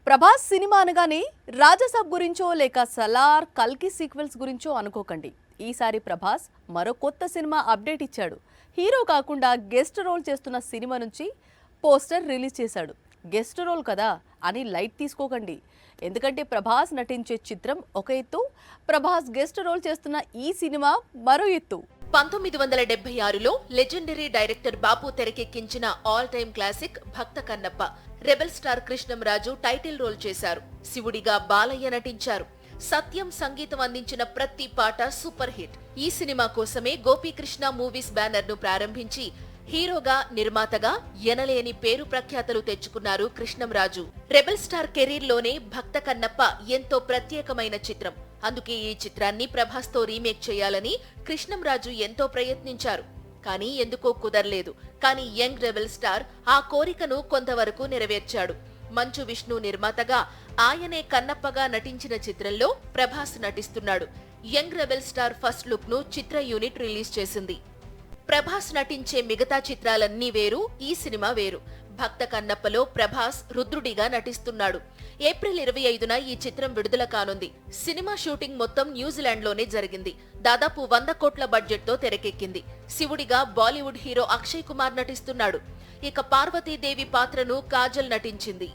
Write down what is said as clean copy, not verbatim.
Prabhas cinema అనగానే రాజసాబ్ గురించో లేక సలార్ కల్కి సీక్వెల్స్ గురించో అనుకోకండి. ఈసారి ప్రభాస్ మరో కొత్త సినిమా అప్డేట్ ఇచ్చాడు. హీరో కాకుండా గెస్ట్ రోల్ చేస్తున్న సినిమా నుంచి పోస్టర్ రిలీజ్ చేశాడు. గెస్ట్ రోల్ కదా అని లైట్ తీసుకోకండి. ఎందుకంటే ప్రభాస్ నటించే చిత్రం ఒక ఎత్తు, ప్రభాస్ గెస్ట్ రోల్ చేస్తున్న ఈ సినిమా మరో ఎత్తు. 1976లో లెజెండరీ డైరెక్టర్ బాపు తెరకెక్కించిన ఆల్ టైమ్ క్లాసిక్ భక్త Kannappa. Rebel star Krishnamraju title role చేశారు. శివుడిగా బాలయ్య నటించారు. సత్యం సంగీతం అందించిన ప్రతి పాట సూపర్ హిట్. ఈ సినిమా కోసమే గోపీకృష్ణ మూవీస్ బ్యానర్ ను ప్రారంభించి హీరోగా, నిర్మాతగా ఎనలేని పేరు ప్రఖ్యాతలు తెచ్చుకున్నారు కృష్ణంరాజు. రెబెల్ స్టార్ కెరీర్ లోనే భక్త కన్నప్ప ఎంతో ప్రత్యేకమైన చిత్రం. అందుకే ఈ చిత్రాన్ని ప్రభాస్ తో రీమేక్ చేయాలని కృష్ణంరాజు ఎంతో ప్రయత్నించారు. కానీ ఎందుకో కుదరలేదు. కానీ యంగ్ రెబెల్ స్టార్ ఆ కోరికను కొంతవరకు నెరవేర్చాడు. మంచు విష్ణు నిర్మాతగా ఆయనే కన్నప్పగా నటించిన చిత్రంలో ప్రభాస్ నటిస్తున్నాడు. Young rebel star first look ను చిత్ర యూనిట్ రిలీజ్ చేసింది. ప్రభాస్ నటించే మిగతా చిత్రాలన్నీ వేరు, ఈ సినిమా వేరు. భక్త కన్నప్పలో ప్రభాస్ రుద్రుడిగా నటిస్తున్నాడు. ఏప్రిల్ 25న ఈ చిత్రం విడుదల కానుంది. సినిమా షూటింగ్ మొత్తం న్యూజిలాండ్ లోనే జరిగింది. దాదాపు 100 కోట్ల బడ్జెట్ తో తెరకెక్కింది. శివుడిగా బాలీవుడ్ హీరో అక్షయ్ కుమార్ నటిస్తున్నాడు. ఇక పార్వతీదేవి పాత్రను కాజల్ నటించింది.